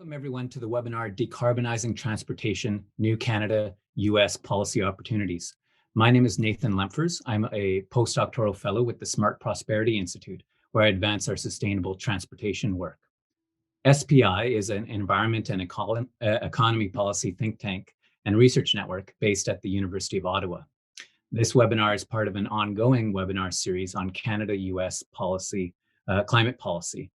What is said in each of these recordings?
Welcome everyone to the webinar, Decarbonizing Transportation, New Canada, US Policy Opportunities. My name is Nathan Lemfers. I'm a postdoctoral fellow with the Smart Prosperity Institute, where I advance our sustainable transportation work. SPI is an environment and economy policy think tank and research network based at the University of Ottawa. This webinar is part of an ongoing webinar series on Canada-US policy, climate policy.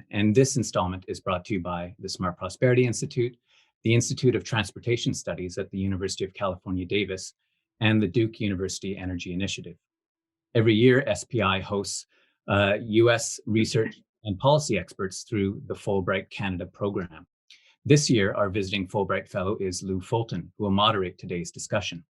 And this installment is brought to you by the Smart Prosperity Institute, the Institute of Transportation Studies at the University of California, Davis, and the Duke University Energy Initiative. Every year, SPI hosts US research and policy experts through the Fulbright Canada program. This year, our visiting Fulbright Fellow is Lou Fulton, who will moderate today's discussion.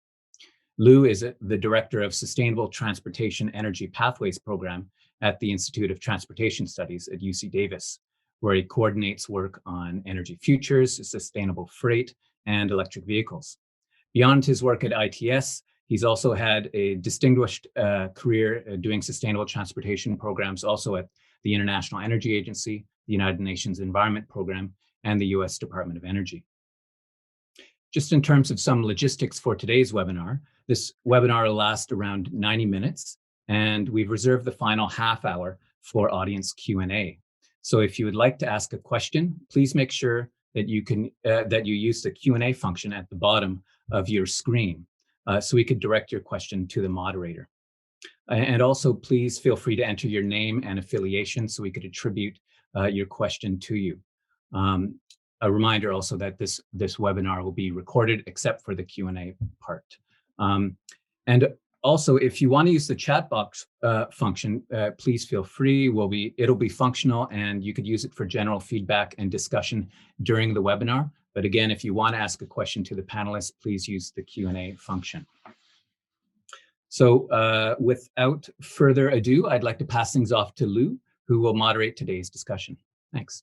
Lou is the Director of Sustainable Transportation Energy Pathways Program at the Institute of Transportation Studies at UC Davis, where he coordinates work on energy futures, sustainable freight, and electric vehicles. Beyond his work at ITS, he's also had a distinguished career doing sustainable transportation programs also at the International Energy Agency, the United Nations Environment Program, and the US Department of Energy. Just in terms of some logistics for today's webinar, this webinar will last around 90 minutes, and we've reserved the final half hour for audience Q&A. So if you would like to ask a question, please make sure that you use the Q&A function at the bottom of your screen, so we could direct your question to the moderator. And also, please feel free to enter your name and affiliation so we could attribute your question to you. A reminder also that this webinar will be recorded except for the Q&A part. And also, if you want to use the chat box function, please feel free. It'll be functional, and you could use it for general feedback and discussion during the webinar. But again, if you want to ask a question to the panelists, please use the Q&A function. So without further ado, I'd like to pass things off to Lou, who will moderate today's discussion. Thanks.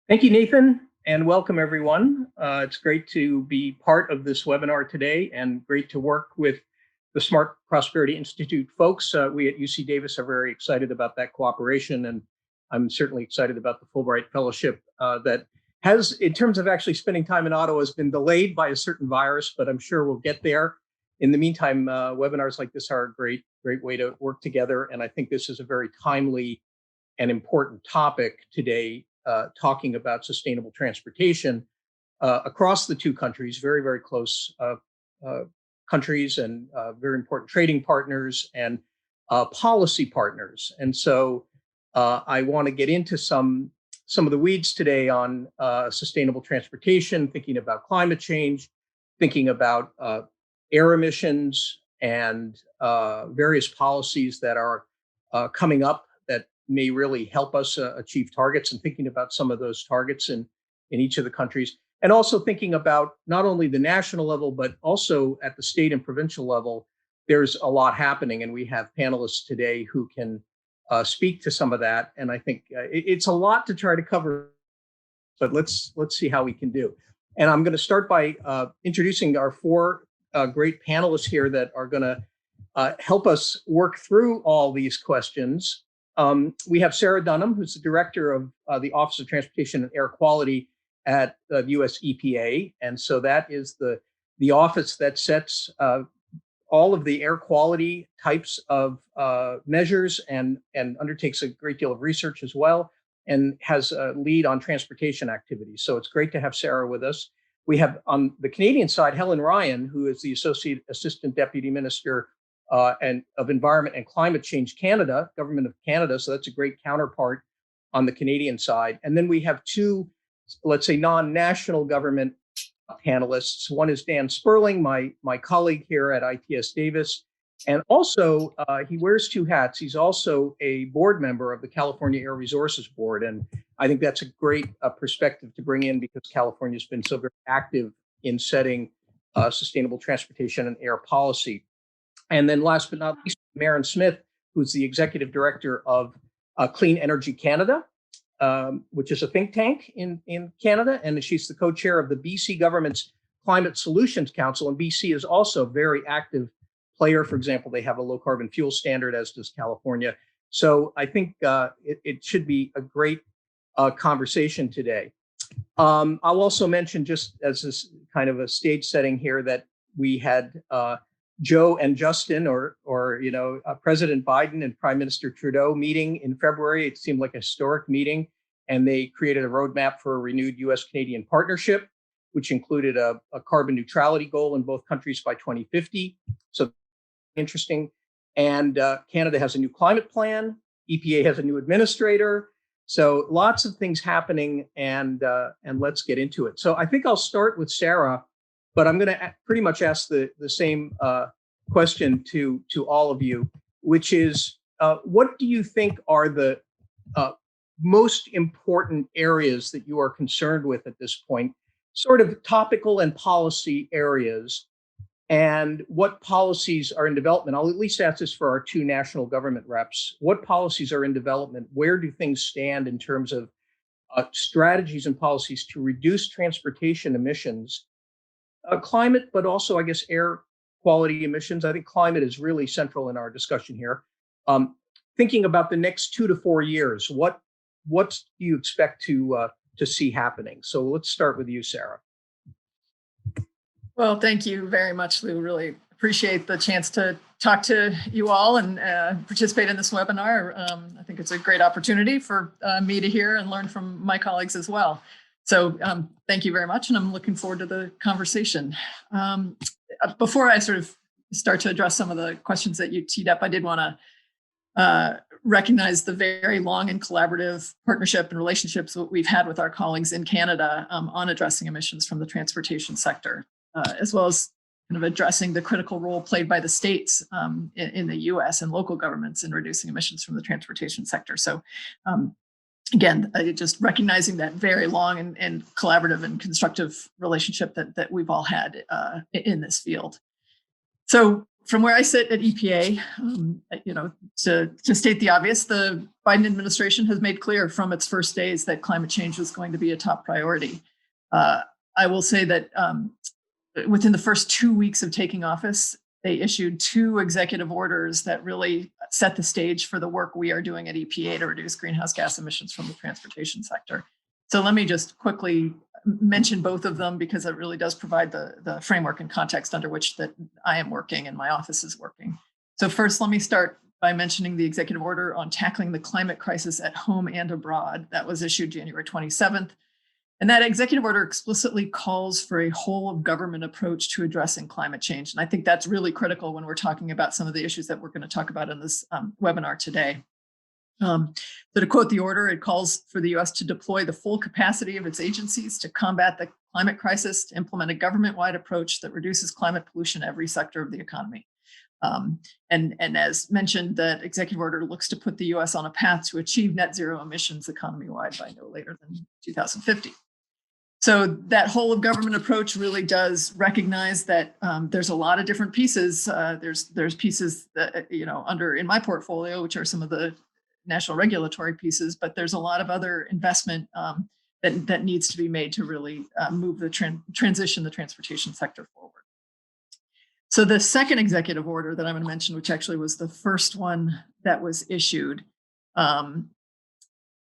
Thank you, Nathan, and welcome everyone. It's great to be part of this webinar today and great to work with the Smart Prosperity Institute folks. We at UC Davis are very excited about that cooperation, and I'm certainly excited about the Fulbright Fellowship that has, in terms of actually spending time in Ottawa, has been delayed by a certain virus, but I'm sure we'll get there. In the meantime, webinars like this are a great way to work together, and I think this is a very timely and important topic today, talking about sustainable transportation across the two countries, very close countries, and very important trading partners and policy partners. And so I want to get into some of the weeds today on sustainable transportation, thinking about climate change, thinking about air emissions, and various policies that are coming up that may really help us achieve targets, and thinking about some of those targets in each of the countries. And also thinking about not only the national level, but also at the state and provincial level. There's a lot happening, and we have panelists today who can speak to some of that. And I think it's a lot to try to cover, but let's see how we can do. And I'm going to start by introducing our four great panelists here that are going to help us work through all these questions. We have Sarah Dunham, who's the director of the Office of Transportation and Air Quality at the US EPA. And so that is the office that sets all of the air quality types of measures and undertakes a great deal of research as well, and has a lead on transportation activities. So it's great to have Sarah with us. We have on the Canadian side, Helen Ryan, who is the Associate Assistant Deputy Minister and of Environment and Climate Change Canada, Government of Canada. So that's a great counterpart on the Canadian side. And then we have two, let's say, non-national government panelists. One is Dan Sperling, my colleague here at ITS Davis. And also, he wears two hats. He's also a board member of the California Air Resources Board. And I think that's a great perspective to bring in, because California has been so very active in setting sustainable transportation and air policy. And then last but not least, Maren Smith, who's the executive director of Clean Energy Canada, which is a think tank in Canada. And she's the co-chair of the BC government's Climate Solutions Council. And BC is also a very active player. For example, they have a low carbon fuel standard, as does California. So I think it should be a great conversation today. I'll also mention, just as this kind of a stage setting here, that we had Joe and Justin, or President Biden and Prime Minister Trudeau meeting in February. It seemed like a historic meeting, and they created a roadmap for a renewed U.S.-Canadian partnership, which included a carbon neutrality goal in both countries by 2050. So interesting. And Canada has a new climate plan. EPA has a new administrator. So lots of things happening, and let's get into it. So I think I'll start with Sarah, but I'm going to pretty much ask the same question to all of you, which is, what do you think are the most important areas that you are concerned with at this point, sort of topical and policy areas, and what policies are in development? I'll at least ask this for our two national government reps. What policies are in development? Where do things stand in terms of strategies and policies to reduce transportation emissions, climate, but also, I guess, air quality emissions? I think climate is really central in our discussion here. Thinking about the next 2 to 4 years, what do you expect to see happening? So let's start with you, Sarah. Well, thank you very much, Lou. Really appreciate the chance to talk to you all and participate in this webinar. I think it's a great opportunity for me to hear and learn from my colleagues as well. So thank you very much, and I'm looking forward to the conversation. Before I sort of start to address some of the questions that you teed up, I did want to recognize the very long and collaborative partnership and relationships that we've had with our colleagues in Canada on addressing emissions from the transportation sector, as well as kind of addressing the critical role played by the states in the U.S. and local governments in reducing emissions from the transportation sector. So again, just recognizing that very long and collaborative and constructive relationship that we've all had in this field. So from where I sit at EPA, to state the obvious, the Biden administration has made clear from its first days that climate change was going to be a top priority. I will say that within the first 2 weeks of taking office, they issued 2 executive orders that really set the stage for the work we are doing at EPA to reduce greenhouse gas emissions from the transportation sector. So let me just quickly mention both of them, because it really does provide the framework and context under which that I am working and my office is working. So first, let me start by mentioning the executive order on tackling the climate crisis at home and abroad that was issued January 27th. And that executive order explicitly calls for a whole of government approach to addressing climate change. And I think that's really critical when we're talking about some of the issues that we're going to talk about in this webinar today. So to quote the order, it calls for the U.S. to deploy the full capacity of its agencies to combat the climate crisis, to implement a government-wide approach that reduces climate pollution in every sector of the economy. And as mentioned, that executive order looks to put the U.S. on a path to achieve net zero emissions economy-wide by no later than 2050. So that whole of government approach really does recognize that there's a lot of different pieces. There's pieces that, under in my portfolio, which are some of the national regulatory pieces, but there's a lot of other investment that needs to be made to really move the transition the transportation sector forward. So the second executive order that I'm going to mention, which actually was the first one that was issued,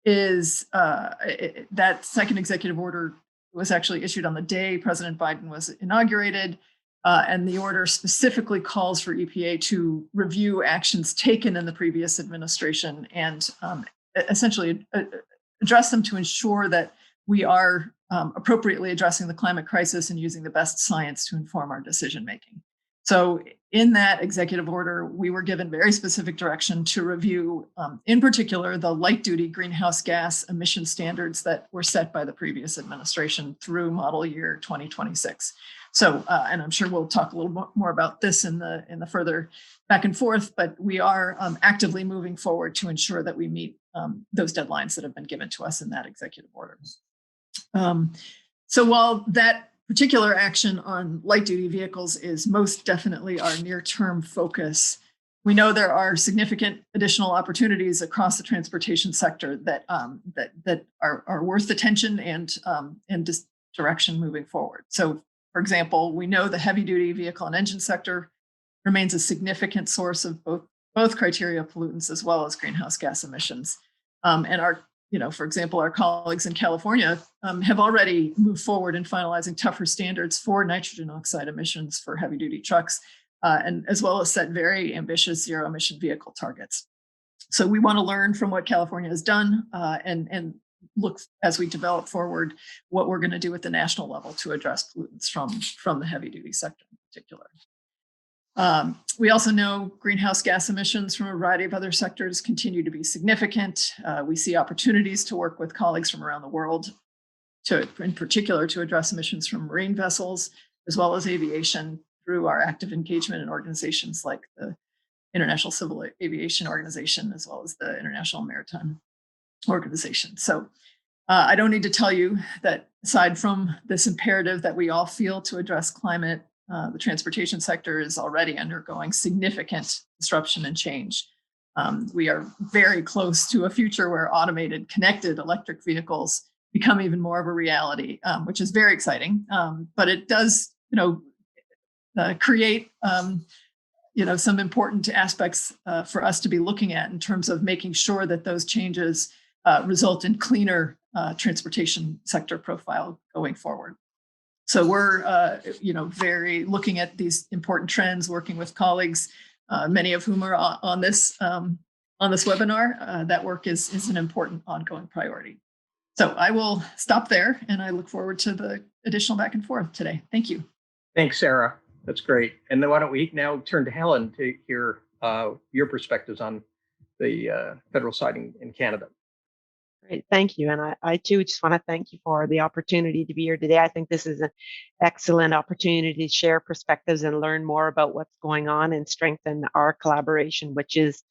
is that second executive order was actually issued on the day President Biden was inaugurated. And the order specifically calls for EPA to review actions taken in the previous administration and essentially address them to ensure that we are appropriately addressing the climate crisis and using the best science to inform our decision making. So in that executive order, we were given very specific direction to review, in particular, the light duty greenhouse gas emission standards that were set by the previous administration through model year 2026. So, and I'm sure we'll talk a little more about this in the further back and forth, but we are actively moving forward to ensure that we meet those deadlines that have been given to us in that executive order. So while that particular action on light duty vehicles is most definitely our near-term focus, we know there are significant additional opportunities across the transportation sector that are worth attention and just direction moving forward. So, for example, we know the heavy-duty vehicle and engine sector remains a significant source of both criteria pollutants as well as greenhouse gas emissions. And our For example, our colleagues in California have already moved forward in finalizing tougher standards for nitrogen oxide emissions for heavy duty trucks, and as well as set very ambitious zero emission vehicle targets. So we want to learn from what California has done and look as we develop forward what we're going to do at the national level to address pollutants from the heavy duty sector in particular. We also know greenhouse gas emissions from a variety of other sectors continue to be significant. We see opportunities to work with colleagues from around the world in particular to address emissions from marine vessels, as well as aviation through our active engagement in organizations like the International Civil Aviation Organization, as well as the International Maritime Organization. So I don't need to tell you that aside from this imperative that we all feel to address climate, the transportation sector is already undergoing significant disruption and change. We are very close to a future where automated, connected electric vehicles become even more of a reality, which is very exciting. But it does, create, some important aspects for us to be looking at in terms of making sure that those changes result in cleaner transportation sector profile going forward. So we're, very looking at these important trends, working with colleagues, many of whom are on this webinar. That work is an important ongoing priority. So I will stop there, and I look forward to the additional back and forth today. Thank you. Thanks, Sarah. That's great. And then why don't we now turn to Helen to hear your perspectives on the federal side in Canada. Great, thank you. And I too just want to thank you for the opportunity to be here today. I think this is an excellent opportunity to share perspectives and learn more about what's going on and strengthen our collaboration, which is,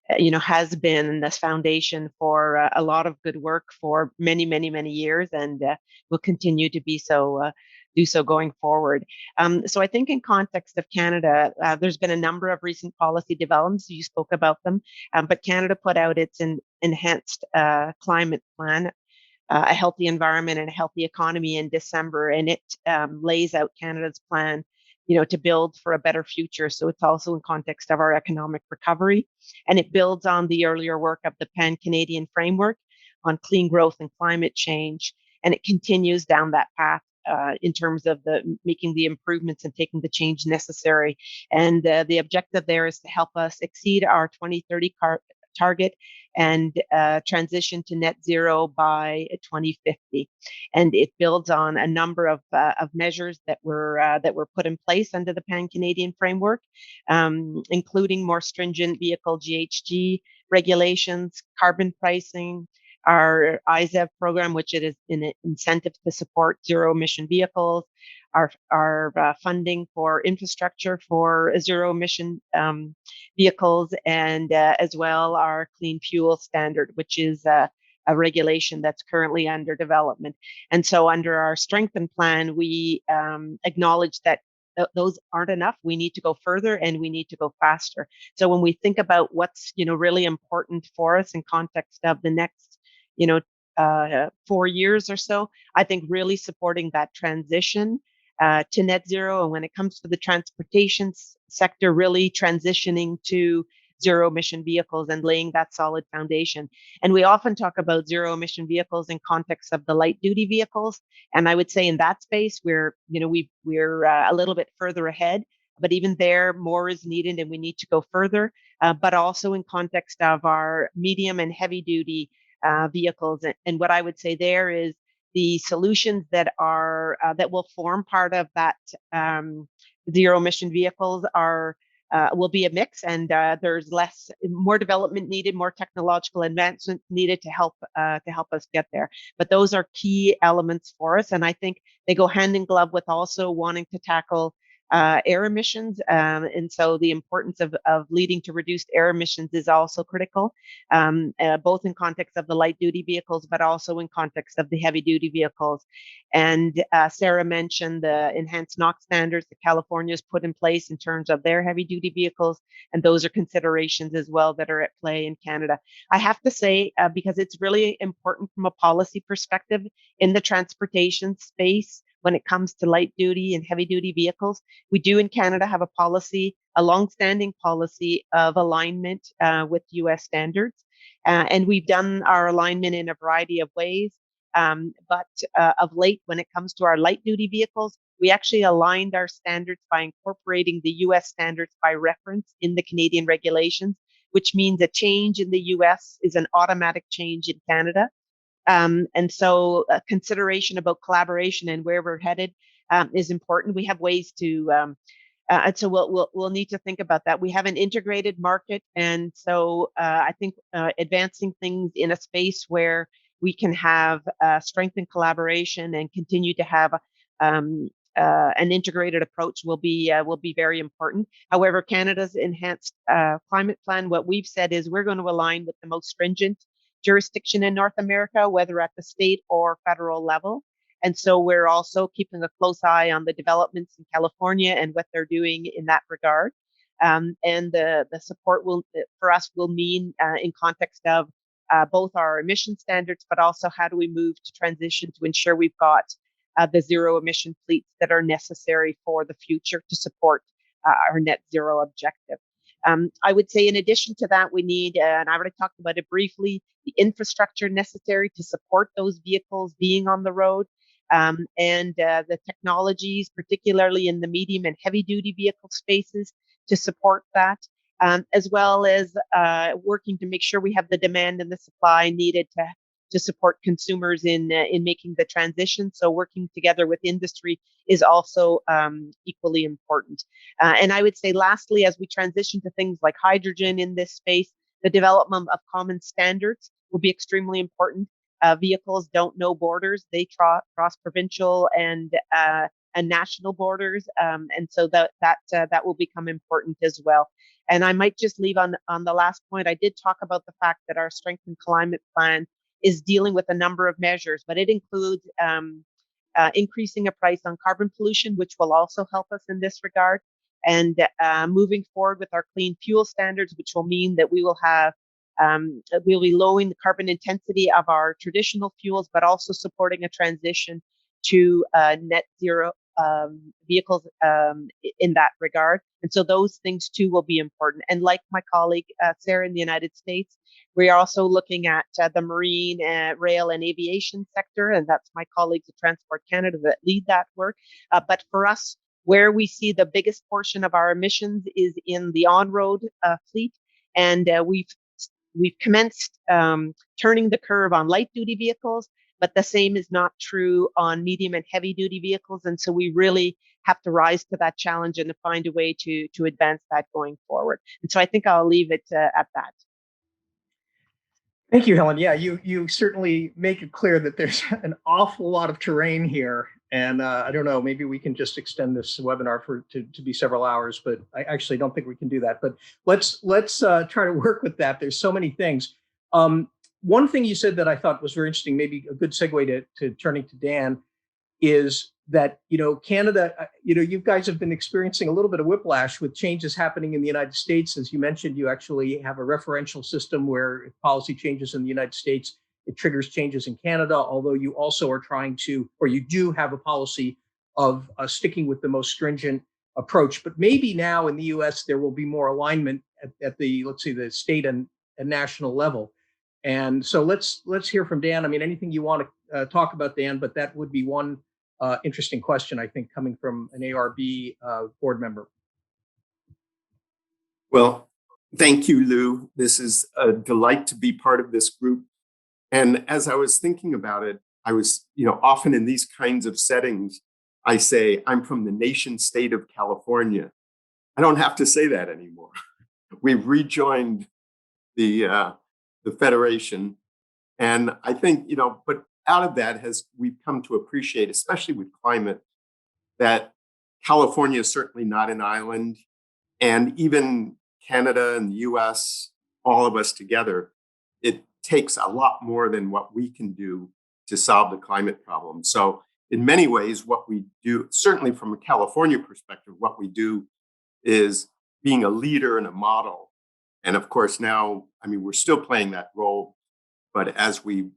has been this foundation for a lot of good work for many, many, many years, and will continue to be so. Do so going forward. So I think in context of Canada, there's been a number of recent policy developments. You spoke about them, but Canada put out its enhanced climate plan, a healthy environment and a healthy economy in December, and it lays out Canada's plan, to build for a better future. So it's also in context of our economic recovery, and it builds on the earlier work of the Pan-Canadian Framework on clean growth and climate change, and it continues down that path. In terms of making the improvements and taking the change necessary. And the objective there is to help us exceed our 2030 target and transition to net zero by 2050. And it builds on a number of measures that were put in place under the Pan-Canadian Framework, including more stringent vehicle GHG regulations, carbon pricing, our IZEV program, which it is an incentive to support zero emission vehicles, our funding for infrastructure for zero emission vehicles, and as well our clean fuel standard, which is a regulation that's currently under development. And so under our strengthened plan, we acknowledge that those aren't enough. We need to go further and we need to go faster. So when we think about what's really important for us in context of the next 4 years or so, I think really supporting that transition to net zero. And when it comes to the transportation sector, really transitioning to zero emission vehicles and laying that solid foundation. And we often talk about zero emission vehicles in context of the light duty vehicles. And I would say in that space, we're a little bit further ahead, but even there, more is needed and we need to go further, but also in context of our medium and heavy duty vehicles. And what I would say there is the solutions that are that will form part of that zero emission vehicles will be a mix, and there's more development needed, more technological advancement needed to help us get there. But those are key elements for us, and I think they go hand in glove with also wanting to tackle air emissions. And so the importance of leading to reduced air emissions is also critical, both in context of the light duty vehicles, but also in context of the heavy duty vehicles. And Sarah mentioned the enhanced NOx standards that California has put in place in terms of their heavy duty vehicles. And those are considerations as well that are at play in Canada. I have to say, because it's really important from a policy perspective in the transportation space, when it comes to light duty and heavy duty vehicles, we do in Canada have a longstanding policy of alignment with US standards. And we've done our alignment in a variety of ways. But of late, when it comes to our light duty vehicles, we actually aligned our standards by incorporating the US standards by reference in the Canadian regulations, which means a change in the US is an automatic change in Canada. And so consideration about collaboration and where we're headed is important. We have ways to, and so we'll need to think about that. We have an integrated market, and so I think advancing things in a space where we can have strengthened collaboration and continue to have an integrated approach will be very important. However, Canada's enhanced climate plan, what we've said is we're going to align with the most stringent jurisdiction in North America, whether at the state or federal level. And so we're also keeping a close eye on the developments in California and what they're doing in that regard. And the support will, for us, will mean in context of both our emission standards, but also how do we move to transition to ensure we've got the zero emission fleets that are necessary for the future to support our net zero objective. I would say in addition to that, we need, and I already talked about it briefly, the infrastructure necessary to support those vehicles being on the road, and the technologies, particularly in the medium and heavy duty vehicle spaces, to support that, as well as working to make sure we have the demand and the supply needed to support consumers in making the transition. So working together with industry is also equally important. And I would say lastly, as we transition to things like hydrogen in this space, the development of common standards will be extremely important. Vehicles don't know borders; they cross provincial and national borders, and so that will become important as well. And I might just leave on the last point. I did talk about the fact that our strengthened climate plan is dealing with a number of measures, but it includes increasing a price on carbon pollution, which will also help us in this regard, and moving forward with our clean fuel standards, which will mean that we will have we'll be lowering the carbon intensity of our traditional fuels, but also supporting a transition to net zero vehicles in that regard. And so those things too will be important. And like my colleague Sarah in the United States, we are also looking at the marine, rail, and aviation sector, and that's my colleagues at Transport Canada that lead that work. But for us, where we see the biggest portion of our emissions is in the on-road fleet, and we've commenced turning the curve on light-duty vehicles, but the same is not true on medium and heavy-duty vehicles, and so we really have to rise to that challenge and to find a way to advance that going forward. And so I think I'll leave it at that. Thank you, Helen. Yeah, you certainly make it clear that there's an awful lot of terrain here. And I don't know, maybe we can just extend this webinar to be several hours, but I actually don't think we can do that. But let's try to work with that. There's so many things. One thing you said that I thought was very interesting, maybe a good segue to turning to Dan, is that, Canada, you guys have been experiencing a little bit of whiplash with changes happening in the United States. As you mentioned, you actually have a referential system where if policy changes in the United States, it triggers changes in Canada, although you also are trying to, or you do have a policy of sticking with the most stringent approach. But maybe now in the US, there will be more alignment at the, let's say, the state and national level. And so let's hear from Dan. I mean, anything you want to talk about, Dan, but that would be one interesting question, I think, coming from an ARB board member. Well, thank you, Lou. This is a delight to be part of this group. And as I was thinking about it, I was, often in these kinds of settings, I say, I'm from the nation state of California. I don't have to say that anymore. We've rejoined the Federation. And I think, but out of that we've come to appreciate, especially with climate, that California is certainly not an island. And even Canada and the US, all of us together, it takes a lot more than what we can do to solve the climate problem. So in many ways, what we do, certainly from a California perspective, what we do is being a leader and a model. And of course, now, we're still playing that role, but as we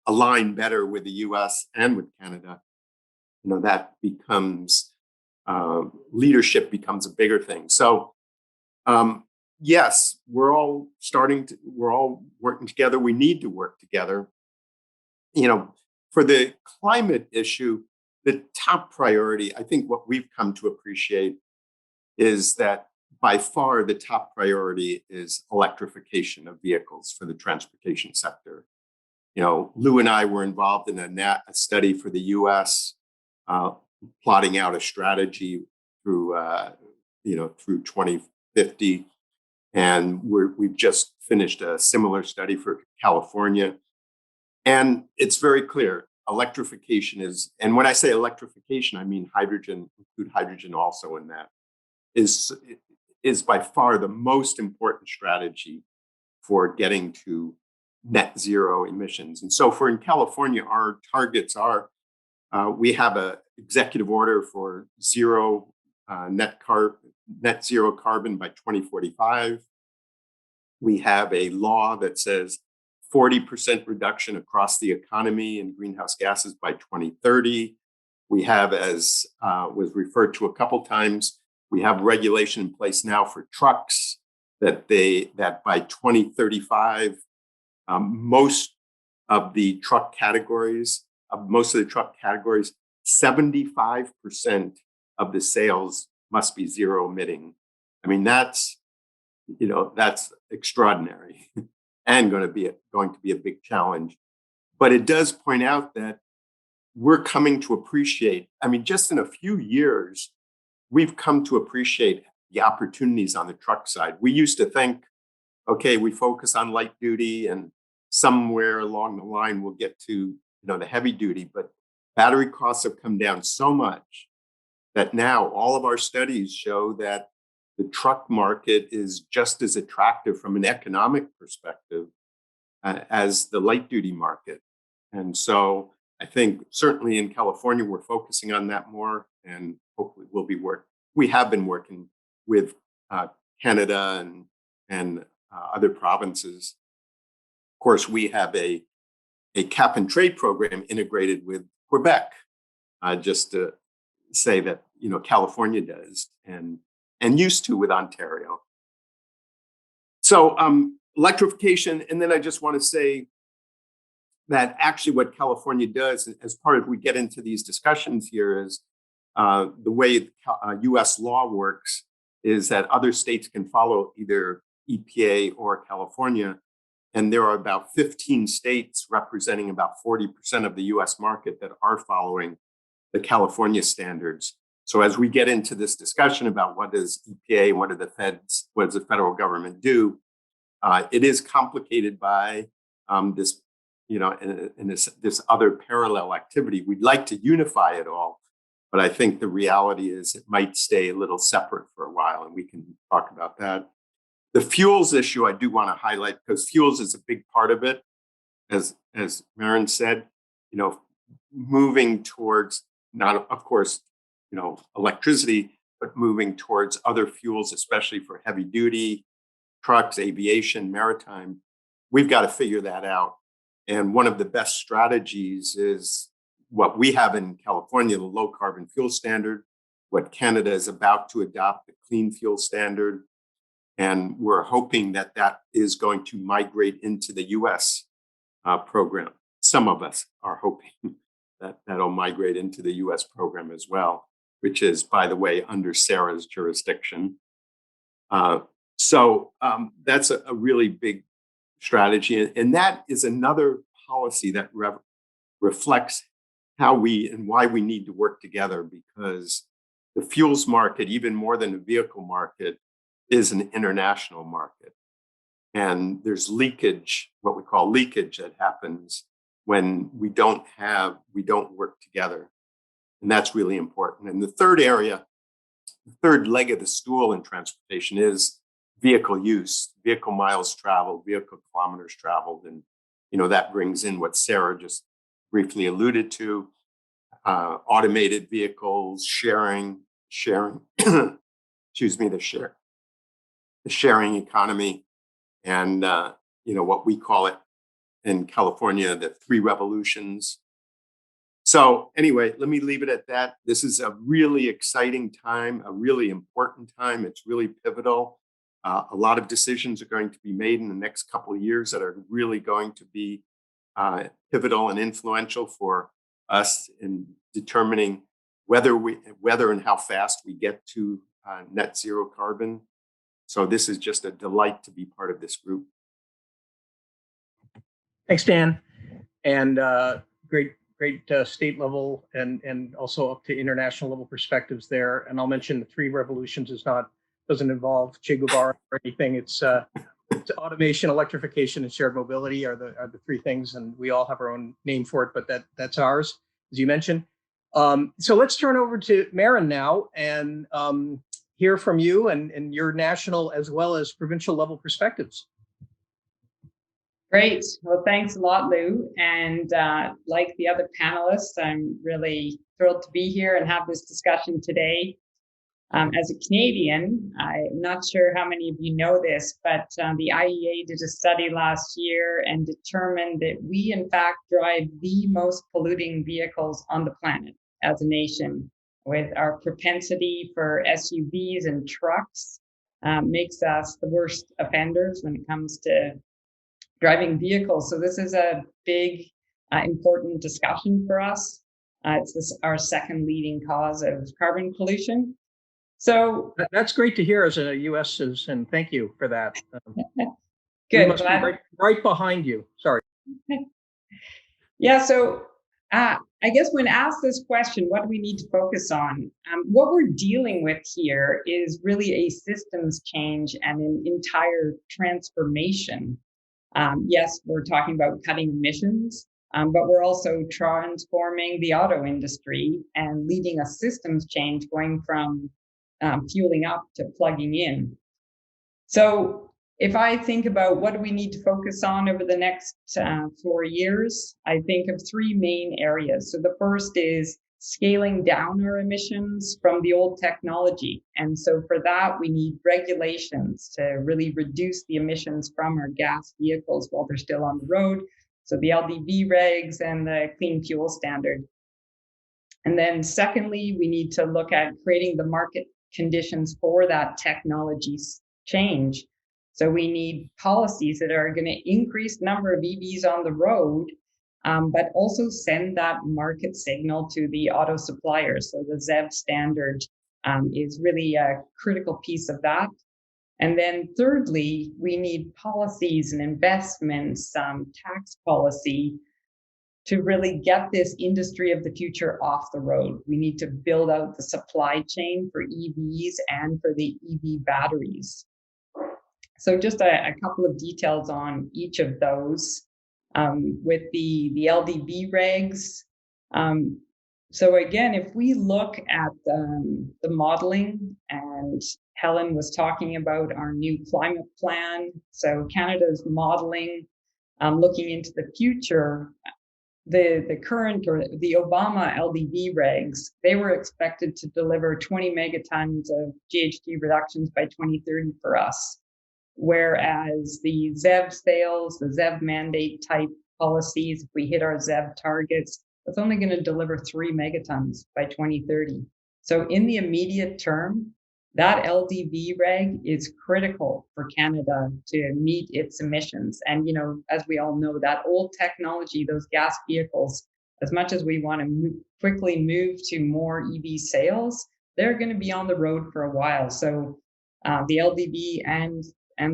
align better with the US and with Canada, that becomes, leadership becomes a bigger thing. So yes, we're all working together. We need to work together. For the climate issue, the top priority, I think what we've come to appreciate is that by far the top priority is electrification of vehicles for the transportation sector. Lou and I were involved in a study for the U.S. Plotting out a strategy through 2050, and we've just finished a similar study for California, and it's very clear electrification is. And when I say electrification, I mean hydrogen, include hydrogen also in that. Is by far the most important strategy for getting to net zero emissions. And so in California, our targets are, we have an executive order for net zero carbon by 2045. We have a law that says 40% reduction across the economy in greenhouse gases by 2030. We have, as was referred to a couple times, we have regulation in place now for trucks that by 2035, most of the truck categories, 75% of the sales must be zero emitting. I mean, that's extraordinary and going to be a big challenge. But it does point out that we're coming to appreciate, just in a few years, we've come to appreciate the opportunities on the truck side. We used to think, okay, we focus on light duty and somewhere along the line we'll get to the heavy duty, but battery costs have come down so much that now all of our studies show that the truck market is just as attractive from an economic perspective as the light duty market. And so I think certainly in California, we're focusing on that more, and hopefully we have been working with Canada and other provinces. Of course, we have a cap and trade program integrated with Quebec, just to say that California does and used to with Ontario. So electrification, and then I just want to say that actually what California does as part of, we get into these discussions here, is the way US law works is that other states can follow either EPA or California. And there are about 15 states representing about 40% of the US market that are following the California standards. So as we get into this discussion about what is EPA, what does the federal government do, it is complicated by this, this other parallel activity. We'd like to unify it all, but I think the reality is it might stay a little separate for a while, and we can talk about that. The fuels issue I do want to highlight, because fuels is a big part of it. As Maren said, moving towards not, of course, electricity, but moving towards other fuels, especially for heavy duty trucks, aviation, maritime. We've got to figure that out. And one of the best strategies is what we have in California, the low carbon fuel standard, what Canada is about to adopt, the clean fuel standard. And we're hoping that is going to migrate into the US program. Some of us are hoping that that'll migrate into the US program as well, which is, by the way, under Sarah's jurisdiction. So that's a really big strategy. And that is another policy that reflects how and why we need to work together, because the fuels market, even more than the vehicle market, is an international market. And there's leakage, what we call leakage, that happens when we don't work together. And that's really important. And the third leg of the stool in transportation is vehicle use, vehicle miles traveled, vehicle kilometers traveled. And, that brings in what Sarah just briefly alluded to, automated vehicles, sharing, excuse me, the sharing economy, and what we call it in California, the three revolutions. So anyway, let me leave it at that. This is a really exciting time, a really important time. It's really pivotal. A lot of decisions are going to be made in the next couple of years that are really going to be pivotal and influential for us in determining whether and how fast we get to net zero carbon. So this is just a delight to be part of this group. Thanks, Dan. And great state level and also up to international level perspectives there. And I'll mention the three revolutions doesn't involve Che Guevara or anything. It's automation, electrification, and shared mobility are the three things, and we all have our own name for it, but that's ours, as you mentioned. So let's turn over to Maren now and hear from you and your national as well as provincial level perspectives. Great. Well, thanks a lot, Lou. And like the other panelists, I'm really thrilled to be here and have this discussion today. As a Canadian, I'm not sure how many of you know this, but the IEA did a study last year and determined that we, in fact, drive the most polluting vehicles on the planet as a nation, with our propensity for SUVs and trucks makes us the worst offenders when it comes to driving vehicles. So this is a big, important discussion for us. It's our second leading cause of carbon pollution. So that's great to hear as a U.S. citizen. Thank you for that. Good. We must be right behind you. Sorry. Yeah. So I guess when asked this question, what do we need to focus on? What we're dealing with here is really a systems change and an entire transformation. Yes, we're talking about cutting emissions, but we're also transforming the auto industry and leading a systems change going from fueling up to plugging in. So if I think about what do we need to focus on over the next 4 years, I think of three main areas. So the first is scaling down our emissions from the old technology. And so for that, we need regulations to really reduce the emissions from our gas vehicles while they're still on the road. So the LDV regs and the clean fuel standard. And then secondly, we need to look at creating the market conditions for that technology change. So we need policies that are going to increase the number of EVs on the road, but also send that market signal to the auto suppliers. So the ZEV standard is really a critical piece of that. And then thirdly, we need policies and investments, tax policy to really get this industry of the future off the road. We need to build out the supply chain for EVs and for the EV batteries. So just a couple of details on each of those. With the LDV regs. So again, if we look at the modeling, and Helen was talking about our new climate plan. So Canada's modeling, looking into the future, the current or the Obama LDV regs, they were expected to deliver 20 megatons of GHG reductions by 2030 for us. Whereas the ZEV sales, the ZEV mandate type policies, if we hit our ZEV targets, it's only going to deliver 3 megatons by 2030. So in the immediate term, that LDV reg is critical for Canada to meet its emissions. And, you know, as we all know, that old technology, those gas vehicles, as much as we want to quickly move to more EV sales, they're going to be on the road for a while. So the LDV and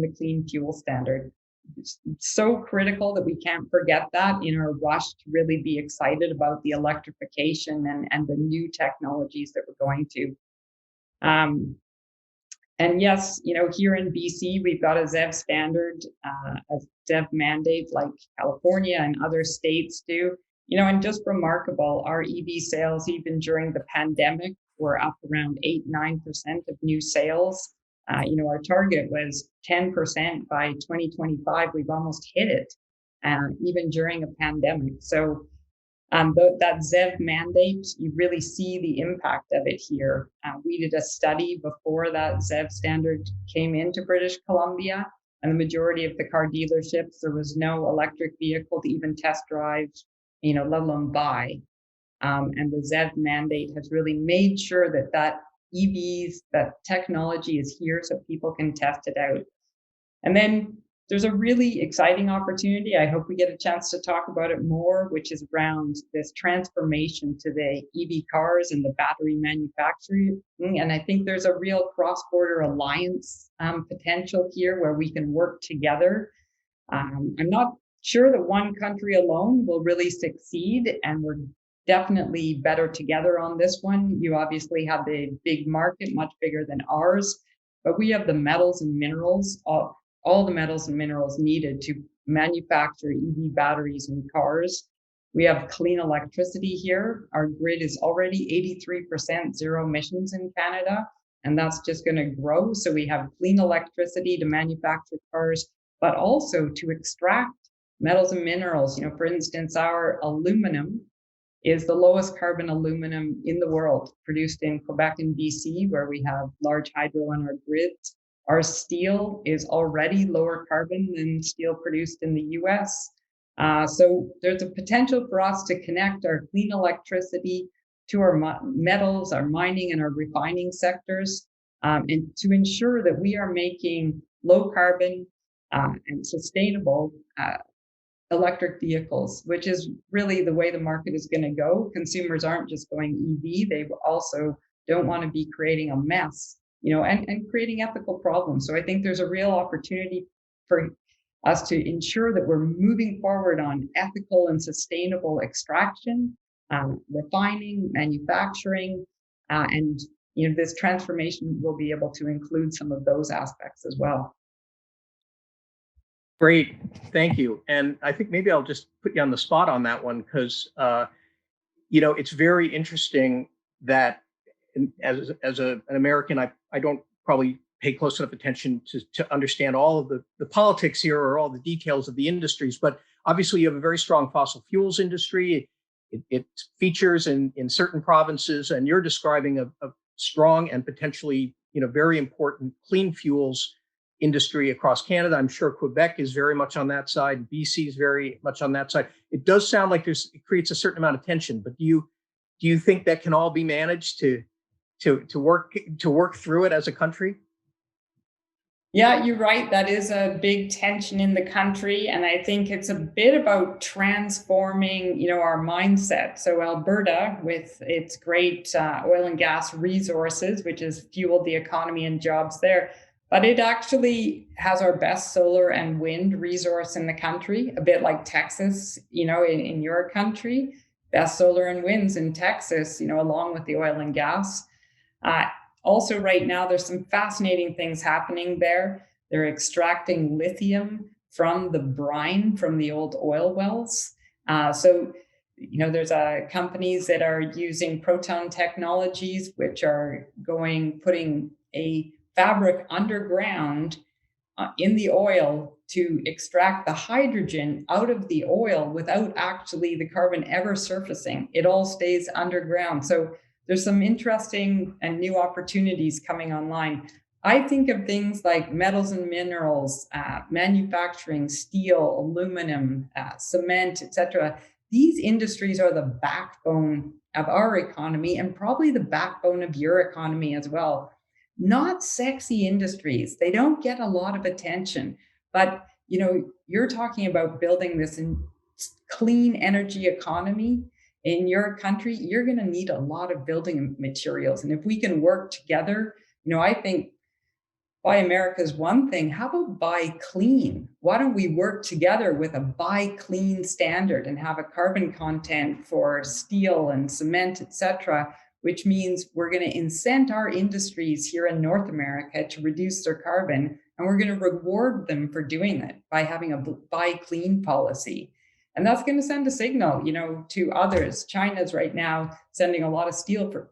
the clean fuel standard. It's so critical that we can't forget that in our rush to really be excited about the electrification and the new technologies that we're going to. And yes, you know, here in BC, we've got a ZEV standard, a ZEV mandate like California and other states do. You know, and just remarkable, our EV sales, even during the pandemic, were up around 8-9% of new sales. You know, our target was 10% by 2025. We've almost hit it, even during a pandemic. So that ZEV mandate, you really see the impact of it here. We did a study before that ZEV standard came into British Columbia, and the majority of the car dealerships, there was no electric vehicle to even test drive, you know, let alone buy. And the ZEV mandate has really made sure that EVs, that technology is here so people can test it out. And then there's a really exciting opportunity. I hope we get a chance to talk about it more, which is around this transformation to the EV cars and the battery manufacturing. And I think there's a real cross-border alliance potential here where we can work together. I'm not sure that one country alone will really succeed, and we're definitely better together on this one. You obviously have the big market, much bigger than ours, but we have the metals and minerals, all the metals and minerals needed to manufacture EV batteries and cars. We have clean electricity here. Our grid is already 83% zero emissions in Canada, and that's just going to grow. So we have clean electricity to manufacture cars, but also to extract metals and minerals. You know, for instance, our aluminum is the lowest carbon aluminum in the world, produced in Quebec and BC, where we have large hydro on our grids. Our steel is already lower carbon than steel produced in the US. So there's a potential for us to connect our clean electricity to our metals, our mining and our refining sectors, and to ensure that we are making low carbon and sustainable electric vehicles, which is really the way the market is going to go. Consumers aren't just going EV, they also don't want to be creating a mess, you know, and creating ethical problems. So I think there's a real opportunity for us to ensure that we're moving forward on ethical and sustainable extraction, refining, manufacturing, and you know, this transformation will be able to include some of those aspects as well. Great, thank you. And I think maybe I'll just put you on the spot on that one, because you know, it's very interesting that as an American, I don't probably pay close enough attention to understand all of the politics here or all the details of the industries. But obviously, you have a very strong fossil fuels industry. It features in certain provinces, and you're describing a strong and potentially, you know, very important clean fuels industry across Canada. I'm sure Quebec is very much on that side. BC is very much on that side. It does sound like it creates a certain amount of tension, but do you think that can all be managed to work through it as a country? Yeah, you're right. That is a big tension in the country. And I think it's a bit about transforming, you know, our mindset. So Alberta, with its great oil and gas resources, which has fueled the economy and jobs there, but it actually has our best solar and wind resource in the country, a bit like Texas, you know, in your country, best solar and winds in Texas, you know, along with the oil and gas. Also, right now, there's some fascinating things happening there. They're extracting lithium from the brine from the old oil wells. So, you know, there's companies that are using proton technologies, which are putting a fabric underground in the oil to extract the hydrogen out of the oil without actually the carbon ever surfacing. It all stays underground. So there's some interesting and new opportunities coming online. I think of things like metals and minerals, manufacturing, steel, aluminum, cement, etc. These industries are the backbone of our economy and probably the backbone of your economy as well. Not sexy industries. They don't get a lot of attention, but you know, you're talking about building this clean energy economy in your country. You're going to need a lot of building materials. And if we can work together, you know, I think Buy America is one thing. How about Buy Clean? Why don't we work together with a Buy Clean standard and have a carbon content for steel and cement, etc., which means we're going to incent our industries here in North America to reduce their carbon, and we're going to reward them for doing it by having a Buy Clean policy. And that's going to send a signal, you know, to others. China's right now sending a lot of steel, for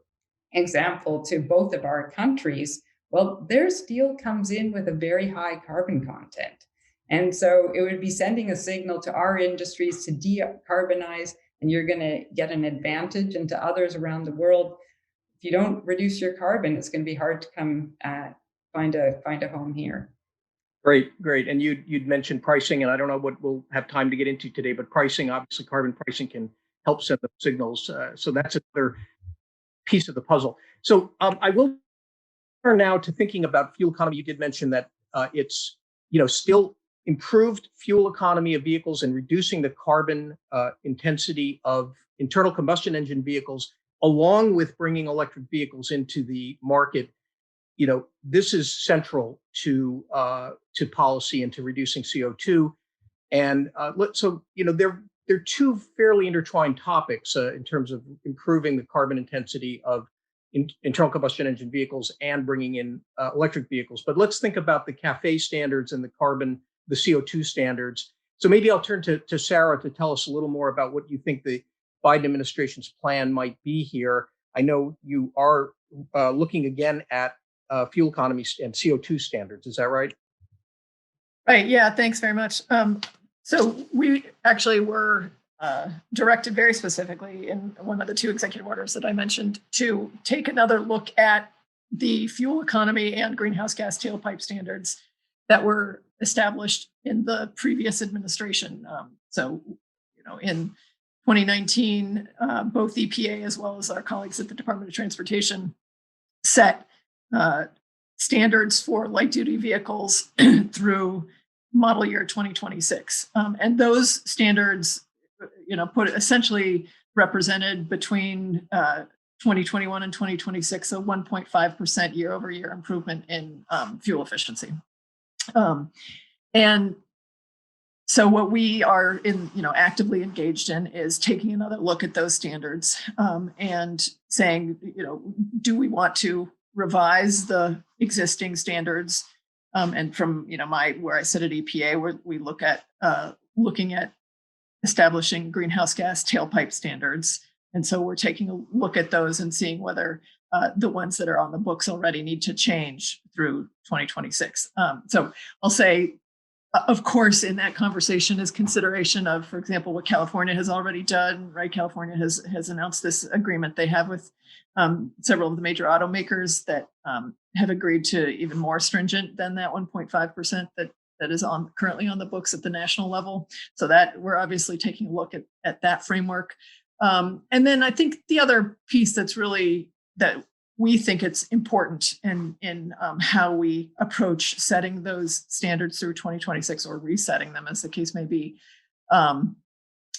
example, to both of our countries. Well, their steel comes in with a very high carbon content. And so it would be sending a signal to our industries to decarbonize, and you're going to get an advantage, and to others around the world. If you don't reduce your carbon, it's going to be hard to come find a home here. Great. And you'd mentioned pricing, and I don't know what we'll have time to get into today, but pricing, obviously carbon pricing can help send the signals. So that's another piece of the puzzle. So I will turn now to thinking about fuel economy. You did mention that it's still improved fuel economy of vehicles and reducing the carbon intensity of internal combustion engine vehicles, along with bringing electric vehicles into the market. This is central to policy and to reducing CO2. And they're two fairly intertwined topics in terms of improving the carbon intensity of internal combustion engine vehicles and bringing in electric vehicles. But let's think about the CAFE standards and the CO2 standards. So maybe I'll turn to Sarah to tell us a little more about what you think the Biden administration's plan might be here. I know you are looking again at fuel economy and CO2 standards. Is that right? Right. Yeah. Thanks very much. So we actually were directed very specifically in one of the two executive orders that I mentioned to take another look at the fuel economy and greenhouse gas tailpipe standards that were established in the previous administration. In 2019, both EPA as well as our colleagues at the Department of Transportation set standards for light-duty vehicles through model year 2026. And those standards, essentially represented between 2021 and 2026, a 1.5% year-over-year improvement in fuel efficiency. And so what we are actively engaged in is taking another look at those standards and saying, do we want to revise the existing standards? And from where I sit at EPA, where we look at looking at establishing greenhouse gas tailpipe standards, and so we're taking a look at those and seeing whether the ones that are on the books already need to change through 2026. So I'll say, of course, in that conversation is consideration of, for example, what California has already done. Right, California has announced this agreement they have with several of the major automakers that have agreed to even more stringent than that 1.5% that is currently on the books at the national level. So that we're obviously taking a look at that framework. And then I think the other piece that we think it's important in how we approach setting those standards through 2026 or resetting them, as the case may be,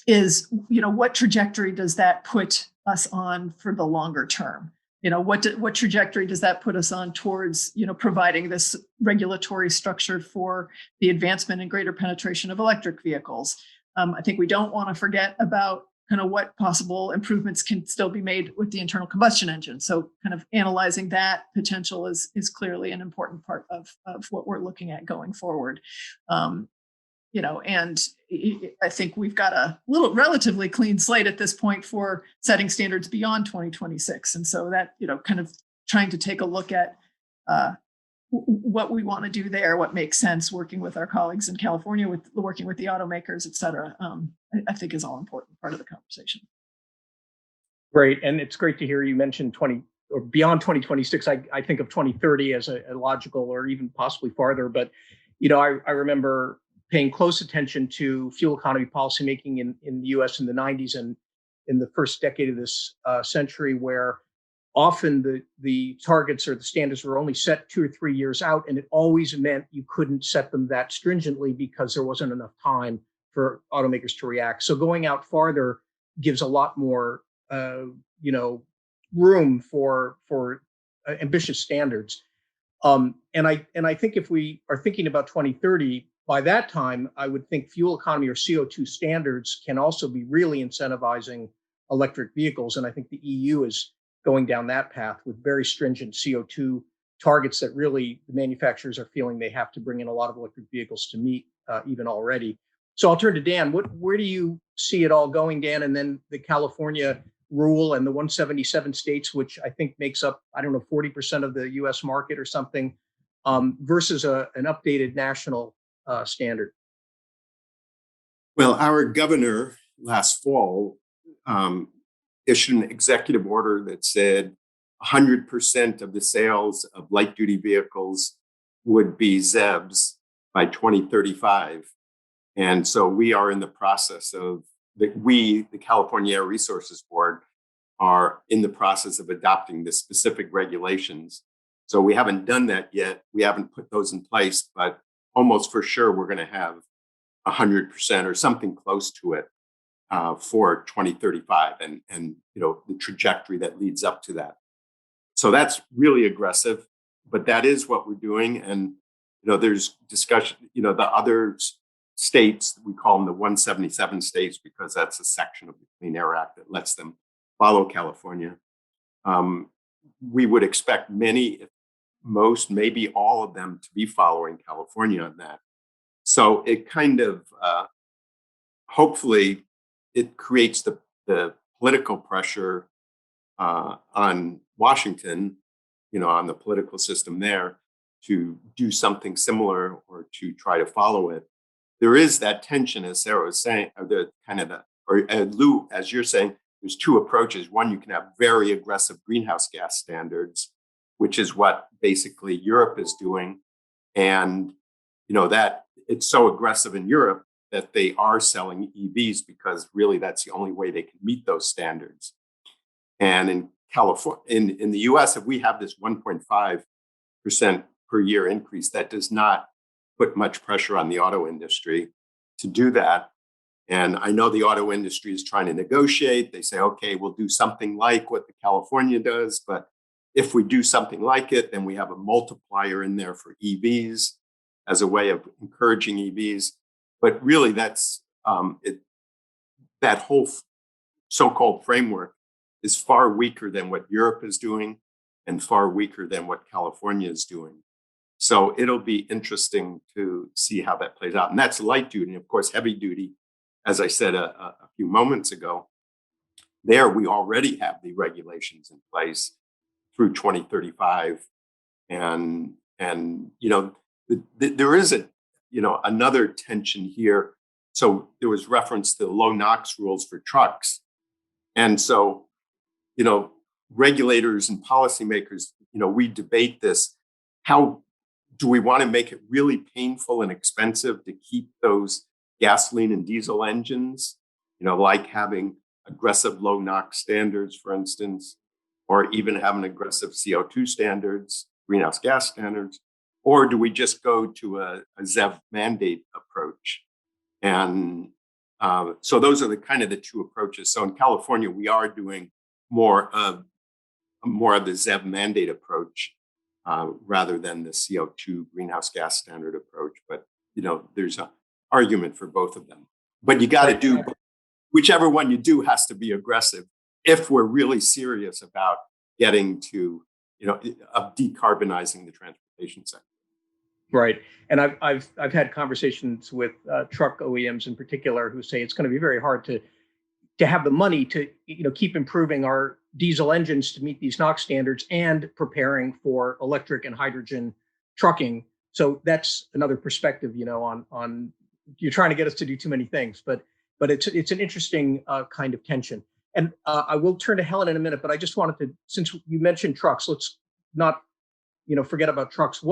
is what trajectory does that put us on for the longer term? What trajectory does that put us on towards providing this regulatory structure for the advancement and greater penetration of electric vehicles? I think we don't want to forget about kind of what possible improvements can still be made with the internal combustion engine. So kind of analyzing that potential is clearly an important part of what we're looking at going forward. And I think we've got a relatively clean slate at this point for setting standards beyond 2026. And so that, kind of trying to take a look at what we want to do there, what makes sense, working with our colleagues in California, working with the automakers, et cetera, I think is all important part of the conversation. Great. And it's great to hear you mention beyond 2026. I think of 2030 as a logical, or even possibly farther. But, I remember paying close attention to fuel economy policymaking in the US in the 90s and in the first decade of this century, where often the targets or the standards were only set 2 or 3 years out, and it always meant you couldn't set them that stringently because there wasn't enough time for automakers to react. So going out farther gives a lot more, room for ambitious standards. And I think if we are thinking about 2030, by that time, I would think fuel economy or CO2 standards can also be really incentivizing electric vehicles. And I think the EU is going down that path with very stringent CO2 targets that really the manufacturers are feeling they have to bring in a lot of electric vehicles to meet even already. So I'll turn to Dan. Where do you see it all going, Dan? And then the California rule and the 177 states, which I think makes up, 40% of the US market or something, versus an updated national standard. Well, our governor last fall issued an executive order that said 100% of the sales of light-duty vehicles would be ZEVs by 2035. And so we are in the process of, the California Air Resources Board, are in the process of adopting the specific regulations So we haven't done that yet. We haven't put those in place, but almost for sure we're going to have 100% or something close to it for 2035, and the trajectory that leads up to that. So that's really aggressive, but that is what we're doing. And there's discussion. The other states, we call them the 177 states because that's a section of the Clean Air Act that lets them follow California. We would expect many, most, maybe all of them to be following California on that. So it kind of, hopefully, it creates the political pressure on Washington, on the political system there, to do something similar or to try to follow it. There is that tension, as Sarah was saying, or Lou, as you're saying, there's two approaches. One, you can have very aggressive greenhouse gas standards, which is what basically Europe is doing. And, that it's so aggressive in Europe that they are selling EVs because really that's the only way they can meet those standards. And in California, in the US, if we have this 1.5% per year increase, that does not put much pressure on the auto industry to do that. And I know the auto industry is trying to negotiate. They say, okay, we'll do something like what the California does. But if we do something like it, then we have a multiplier in there for EVs as a way of encouraging EVs. But really, that's that whole so-called framework is far weaker than what Europe is doing and far weaker than what California is doing. So it'll be interesting to see how that plays out. And that's light duty. And of course, heavy duty, as I said a few moments ago, there we already have the regulations in place through 2035. And there is another tension here. So there was reference to low NOx rules for trucks. And so, regulators and policymakers, we debate this. How do we want to make it really painful and expensive to keep those gasoline and diesel engines, like having aggressive low NOx standards, for instance, or even having aggressive CO2 standards, greenhouse gas standards? Or do we just go to a ZEV mandate approach? And so those are the two approaches. So in California, we are doing more of the ZEV mandate approach rather than the CO2 greenhouse gas standard approach. But there's an argument for both of them. But you got to do whichever one you do has to be aggressive if we're really serious about getting to of decarbonizing the transportation sector. Right, and I've had conversations with truck OEMs in particular who say it's going to be very hard to have the money to keep improving our diesel engines to meet these NOx standards and preparing for electric and hydrogen trucking. So that's another perspective, on you're trying to get us to do too many things, but it's an interesting kind of tension. And I will turn to Helen in a minute, but I just wanted to, since you mentioned trucks, let's not forget about trucks.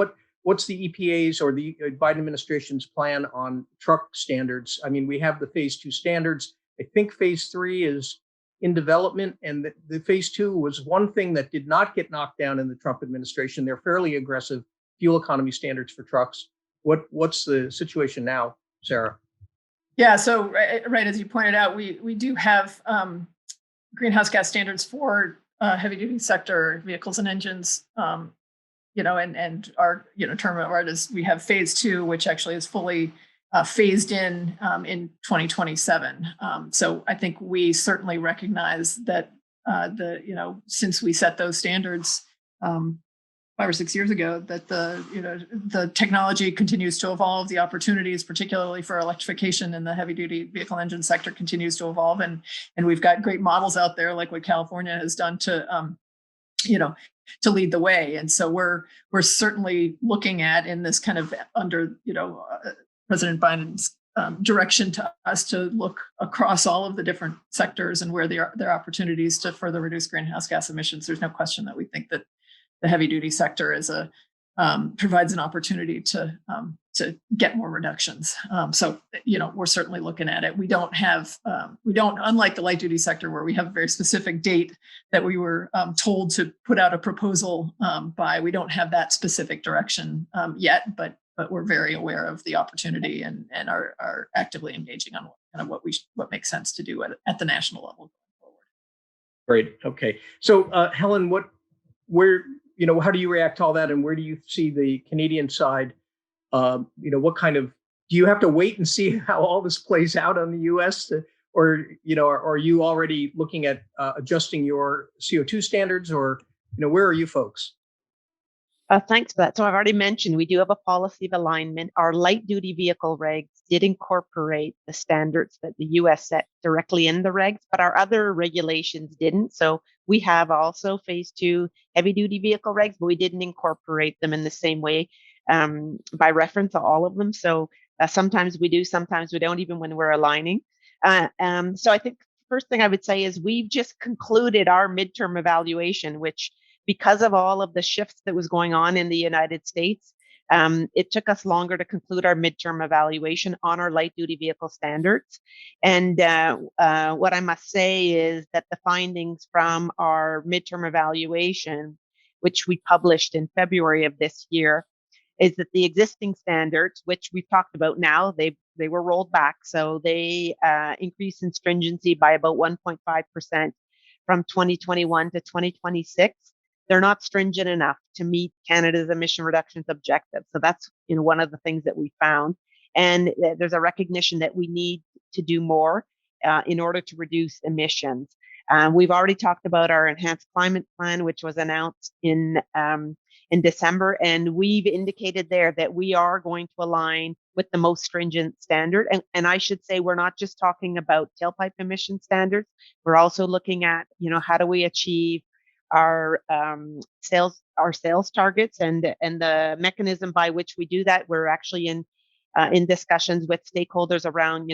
What's the EPA's or the Biden administration's plan on truck standards? I mean, we have the phase 2 standards. I think phase 3 is in development, and the phase 2 was one thing that did not get knocked down in the Trump administration. They're fairly aggressive fuel economy standards for trucks. What's the situation now, Sarah? Yeah, so right as you pointed out, we do have greenhouse gas standards for heavy duty sector vehicles and engines. And our term of art is we have phase 2, which actually is fully phased in 2027. So I think we certainly recognize that since we set those standards 5 or 6 years ago, that the technology continues to evolve. The opportunities, particularly for electrification in the heavy duty vehicle engine sector, continues to evolve, and we've got great models out there like what California has done to lead the way. And so we're certainly looking at, in this kind of under President Biden's direction to us, to look across all of the different sectors and where there are opportunities to further reduce greenhouse gas emissions. There's no question that we think that the heavy duty sector is a provides an opportunity to get more reductions. So, we're certainly looking at it. We don't, unlike the light duty sector where we have a very specific date that we were told to put out a proposal by, we don't have that specific direction yet, but we're very aware of the opportunity and are actively engaging on kind of what makes sense to do at the national level going forward. Great. Okay. So, Helen, how do you react to all that, and where do you see the Canadian side? What kind of, do you have to wait and see how all this plays out on the U.S. Or are you already looking at adjusting your CO2 standards, or where are you folks? Thanks for that. So I've already mentioned we do have a policy of alignment. Our light duty vehicle regs did incorporate the standards that the US set directly in the regs, but our other regulations didn't. So we have also phase 2 heavy duty vehicle regs, but we didn't incorporate them in the same way by reference to all of them. So sometimes we do, sometimes we don't, even when we're aligning. So I think the first thing I would say is we've just concluded our midterm evaluation, which, because of all of the shifts that was going on in the United States, it took us longer to conclude our midterm evaluation on our light duty vehicle standards. And what I must say is that the findings from our midterm evaluation, which we published in February of this year, is that the existing standards, which we've talked about now, they were rolled back. So they increased in stringency by about 1.5% from 2021 to 2026. They're not stringent enough to meet Canada's emission reductions objectives. So that's one of the things that we found. And there's a recognition that we need to do more in order to reduce emissions. We've already talked about our enhanced climate plan, which was announced in December, and we've indicated there that we are going to align with the most stringent standard. And I should say, we're not just talking about tailpipe emission standards. We're also looking at, how do we achieve our sales targets, and the mechanism by which we do that. We're actually in discussions with stakeholders around,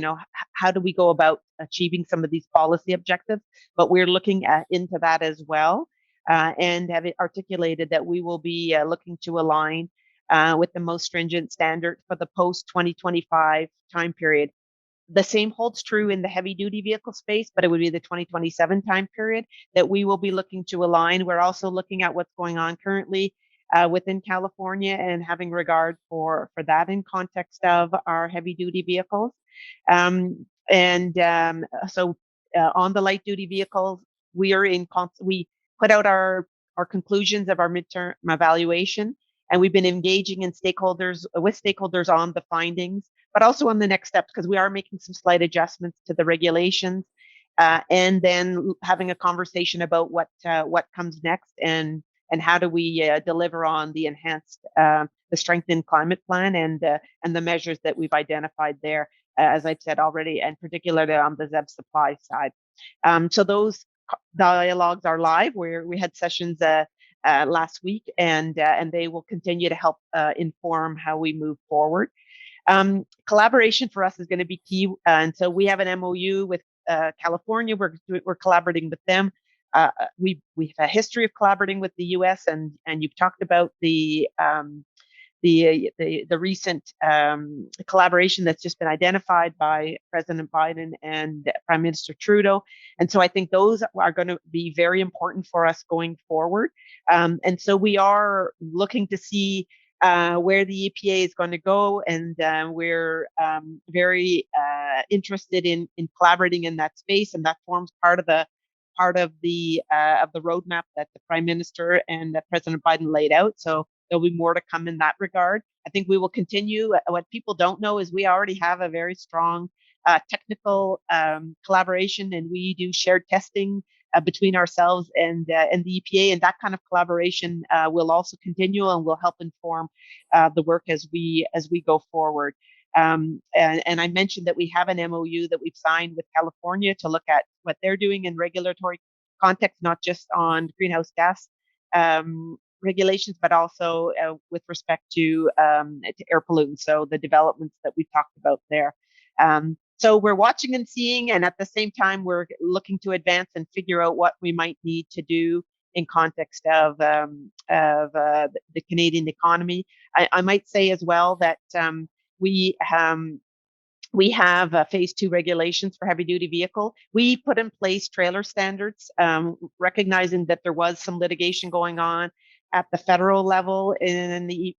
how do we go about achieving some of these policy objectives, but we're looking into that as well, and have articulated that we will be looking to align with the most stringent standard for the post 2025 time period. The same holds true in the heavy duty vehicle space, but it would be the 2027 time period that we will be looking to align. We're also looking at what's going on currently within California and having regard for that in context of our heavy duty vehicles. So on the light duty vehicles, we put out our conclusions of our midterm evaluation, and we've been engaging with stakeholders on the findings, but also on the next steps, because we are making some slight adjustments to the regulations, and then having a conversation about what comes next, and how do we deliver on the enhanced, the strengthened climate plan, and the measures that we've identified there, as I've said already, and particularly on the ZEB supply side. So those dialogues are live. We had sessions last week, and they will continue to help inform how we move forward. Collaboration for us is going to be key, and so we have an MOU with California. We're collaborating with them. We have a history of collaborating with the US, and you've talked about the recent collaboration that's just been identified by President Biden and Prime Minister Trudeau. And so I think those are going to be very important for us going forward. And so we are looking to see where the EPA is going to go, and we're very interested in collaborating in that space, and that forms part of the roadmap that the Prime Minister and President Biden laid out. So there'll be more to come in that regard. I think we will continue. What people don't know is we already have a very strong technical collaboration, and we do shared testing between ourselves and the EPA, and that kind of collaboration will also continue and will help inform the work as we go forward. And I mentioned that we have an MOU that we've signed with California to look at what they're doing in regulatory context, not just on greenhouse gas regulations, but also with respect to air pollutants. So the developments that we've talked about there. So we're watching and seeing, and at the same time, we're looking to advance and figure out what we might need to do in context of the Canadian economy. I might say as well that we have phase 2 regulations for heavy duty vehicle. We put in place trailer standards, recognizing that there was some litigation going on at the federal level in the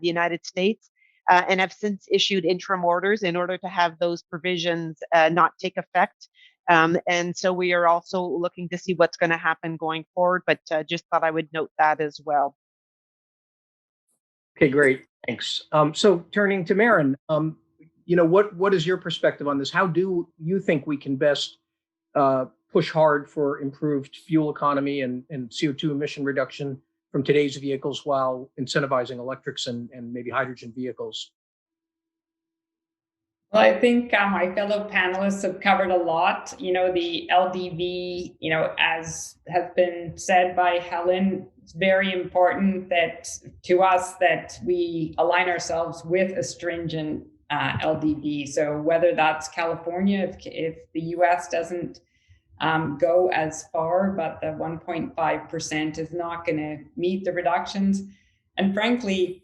United States, and have since issued interim orders in order to have those provisions not take effect. And so we are also looking to see what's going to happen going forward, but just thought I would note that as well. Okay, great. Thanks. So turning to Maren, what is your perspective on this? How do you think we can best push hard for improved fuel economy and CO2 emission reduction from today's vehicles while incentivizing electrics and maybe hydrogen vehicles? Well, I think my fellow panelists have covered a lot. The LDV, as has been said by Helen, it's very important to us that we align ourselves with a stringent LDV. So whether that's California, if the US doesn't go as far, but the 1.5% is not going to meet the reductions. And frankly,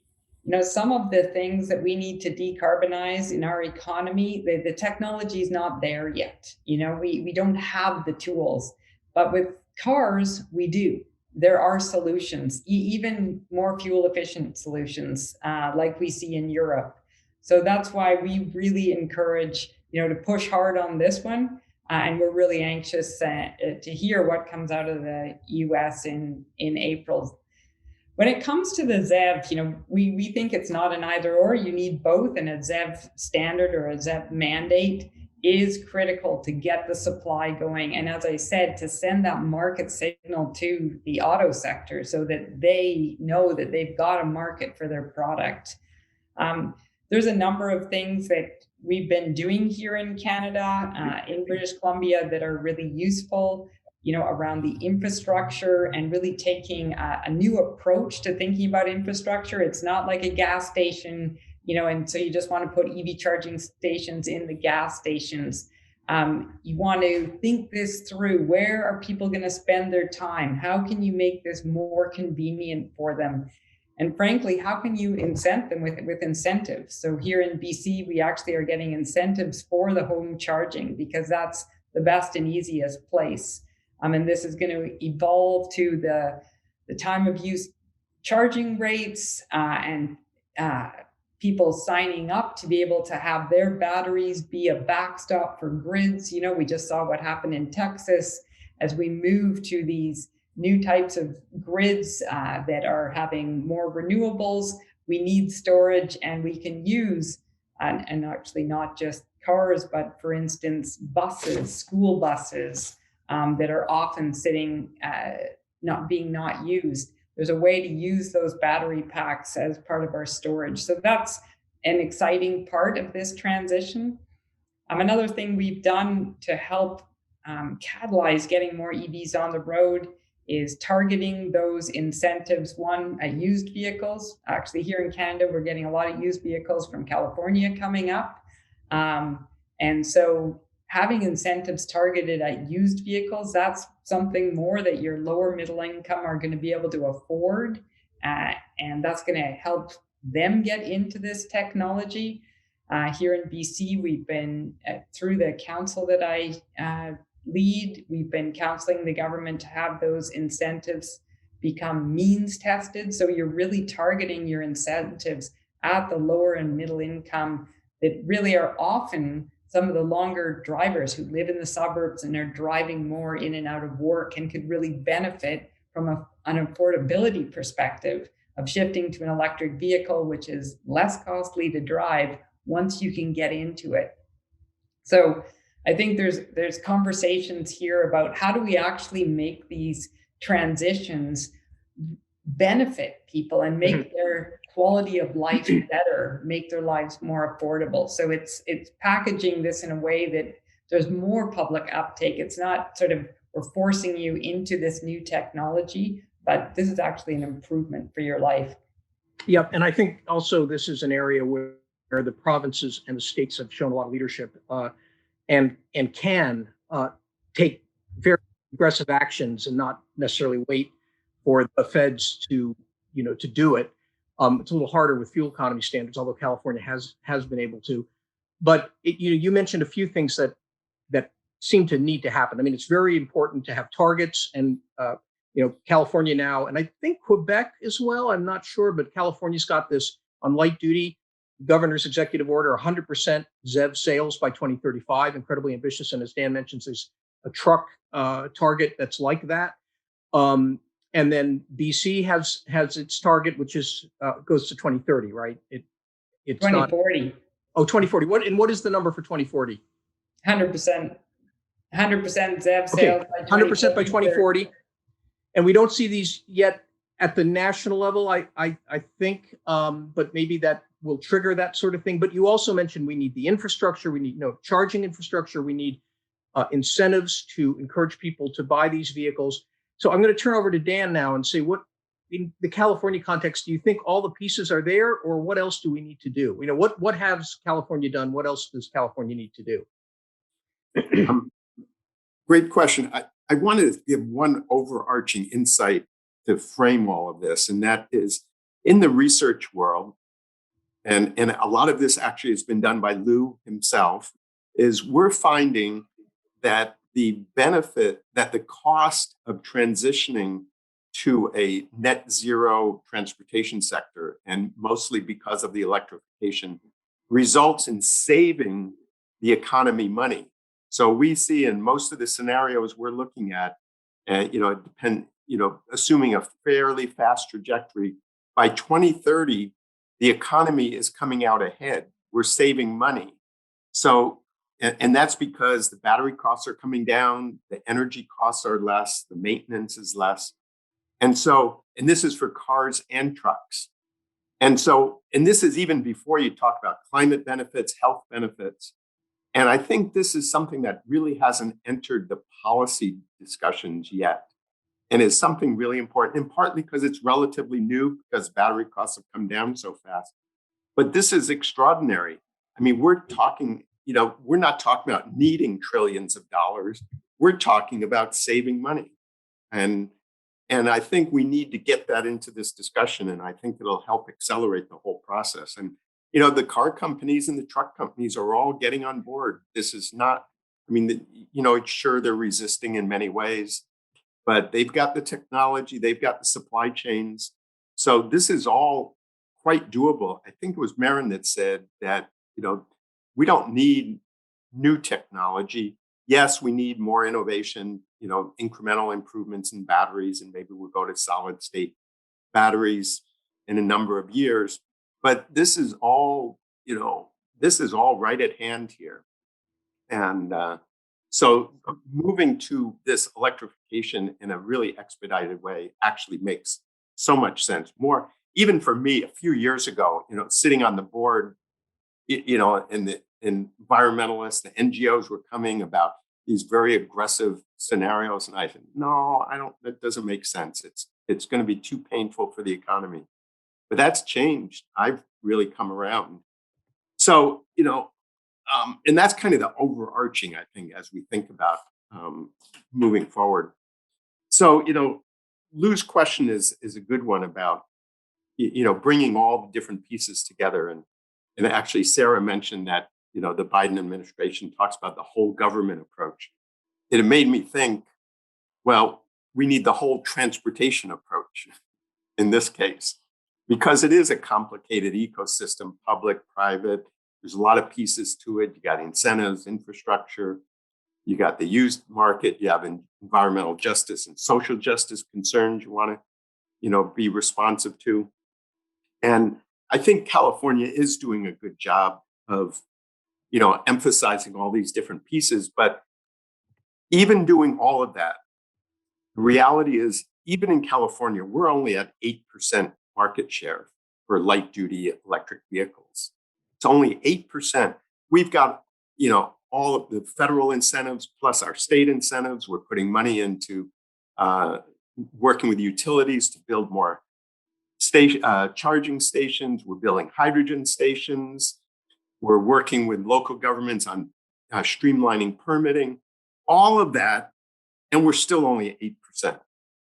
some of the things that we need to decarbonize in our economy, the technology is not there yet. We don't have the tools, but with cars, we do. There are solutions, even more fuel efficient solutions, like we see in Europe. So that's why we really encourage, to push hard on this one. And we're really anxious to hear what comes out of the US in April. When it comes to the ZEV, we think it's not an either or. You need both, and a ZEV standard or a ZEV mandate is critical to get the supply going. And as I said, to send that market signal to the auto sector so that they know that they've got a market for their product. There's a number of things that we've been doing here in Canada, in British Columbia, that are really useful, around the infrastructure and really taking a new approach to thinking about infrastructure. It's not like a gas station, and so you just want to put EV charging stations in the gas stations. You want to think this through. Where are people going to spend their time? How can you make this more convenient for them? And frankly, how can you incent them with incentives? So here in BC, we actually are getting incentives for the home charging because that's the best and easiest place. And this is going to evolve to the time of use charging rates and people signing up to be able to have their batteries be a backstop for grids. We just saw what happened in Texas as we move to these new types of grids that are having more renewables. We need storage, and we can use, and actually not just cars, but for instance, buses, school buses, that are often sitting not used. There's a way to use those battery packs as part of our storage. So that's an exciting part of this transition. Another thing we've done to help catalyze getting more EVs on the road is targeting those incentives, one, at used vehicles. Actually, here in Canada, we're getting a lot of used vehicles from California coming up. And so having incentives targeted at used vehicles, that's something more that your lower middle income are going to be able to afford. And that's going to help them get into this technology. Here in BC, we've been, through the council that I lead, we've been counseling the government to have those incentives become means tested. So you're really targeting your incentives at the lower and middle income that really are often some of the longer drivers who live in the suburbs and are driving more in and out of work and could really benefit from an affordability perspective of shifting to an electric vehicle, which is less costly to drive once you can get into it. So I think there's conversations here about how do we actually make these transitions benefit people and make their quality of life better, make their lives more affordable. So it's packaging this in a way that there's more public uptake. It's not sort of we're forcing you into this new technology, but this is actually an improvement for your life. Yep. And I think also this is an area where the provinces and the states have shown a lot of leadership and can take very aggressive actions and not necessarily wait for the feds to, to do it. It's a little harder with fuel economy standards, although California has been able to. But you mentioned a few things that seem to need to happen. I mean, it's very important to have targets, and California now, and I think Quebec as well. I'm not sure, but California's got this on light duty governor's executive order: 100% ZEV sales by 2035. Incredibly ambitious, and as Dan mentions, there's a truck target that's like that. And then BC has its target, which is goes to 2030, right? It's 2040. Not. Oh, 2040. What is the number for 2040? 100%. 100% ZEV Okay, sales by 100% by 2040. And we don't see these yet at the national level, I think, but maybe that will trigger that sort of thing. But you also mentioned we need the infrastructure, we need charging infrastructure, we need incentives to encourage people to buy these vehicles. So I'm going to turn over to Dan now and say, what in the California context, do you think all the pieces are there, or what else do we need to do? What has California done? What else does California need to do? Great question. I wanted to give one overarching insight to frame all of this, and that is in the research world, and a lot of this actually has been done by Lou himself, is we're finding that the cost of transitioning to a net zero transportation sector, and mostly because of the electrification, results in saving the economy money. So we see in most of the scenarios we're looking at, assuming a fairly fast trajectory, by 2030, the economy is coming out ahead. We're saving money. So, and that's because the battery costs are coming down, the energy costs are less, the maintenance is less. And this is for cars and trucks. And this is even before you talk about climate benefits, health benefits. And I think this is something that really hasn't entered the policy discussions yet, and is something really important, and partly because it's relatively new, because battery costs have come down so fast. But this is extraordinary. I mean, we're not talking about needing trillions of dollars. We're talking about saving money. And I think we need to get that into this discussion, and I think it'll help accelerate the whole process. And the car companies and the truck companies are all getting on board. This is not, sure, they're resisting in many ways, but they've got the technology, they've got the supply chains. So this is all quite doable. I think it was Marin that said that, we don't need new technology. Yes, we need more innovation, incremental improvements in batteries, and maybe we'll go to solid state batteries in a number of years. But this is all right at hand here. And so moving to this electrification in a really expedited way actually makes so much sense. More, even for me, a few years ago, sitting on the board, and the environmentalists, the NGOs were coming about these very aggressive scenarios. And I said, no, that doesn't make sense. It's going to be too painful for the economy. But that's changed. I've really come around. So, and that's kind of the overarching, I think, as we think about moving forward. So, Lou's question is a good one about, bringing all the different pieces together. And actually, Sarah mentioned that, the Biden administration talks about the whole government approach. It made me think, well, we need the whole transportation approach in this case, because it is a complicated ecosystem, public, private. There's a lot of pieces to it. You got incentives, infrastructure, you got the used market, you have environmental justice and social justice concerns you want to, be responsive to. And I think California is doing a good job of, emphasizing all these different pieces. But even doing all of that, the reality is, even in California, we're only at 8% market share for light duty electric vehicles. It's only 8%. We've got, all of the federal incentives plus our state incentives. We're putting money into working with utilities to build more charging stations. We're building hydrogen stations. We're working with local governments on streamlining permitting, all of that. And we're still only at 8%.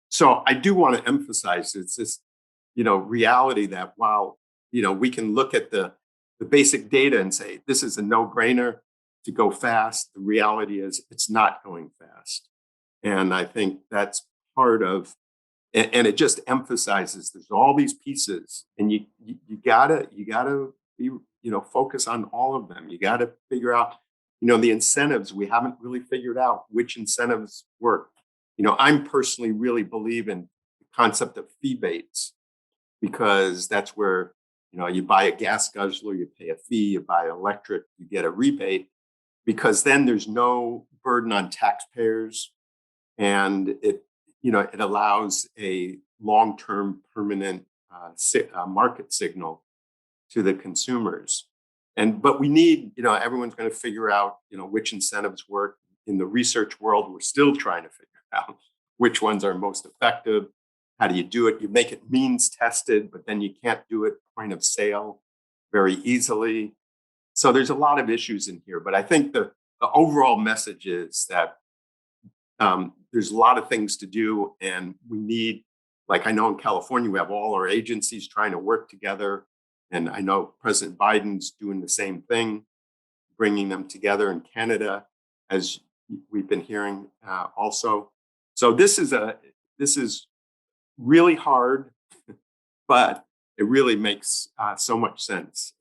So I do want to emphasize it's this, reality that while, we can look at the basic data and say, this is a no-brainer to go fast, the reality is it's not going fast. And I think that's part of, and it just emphasizes there's all these pieces, and you gotta be, focus on all of them. You gotta figure out, the incentives. We haven't really figured out which incentives work. I'm personally really believe in the concept of fee-baits, because that's where, you buy a gas guzzler, you pay a fee, you buy electric, you get a rebate, because then there's no burden on taxpayers, and it allows a long-term permanent market signal to the consumers. But we need, everyone's going to figure out, which incentives work. In the research world, we're still trying to figure out which ones are most effective. How do you do it? You make it means tested, but then you can't do it point of sale very easily. So there's a lot of issues in here, but I think the overall message is that there's a lot of things to do, and we need, like I know in California, we have all our agencies trying to work together, and I know President Biden's doing the same thing, bringing them together in Canada, as we've been hearing also. So this is really hard, but it really makes so much sense.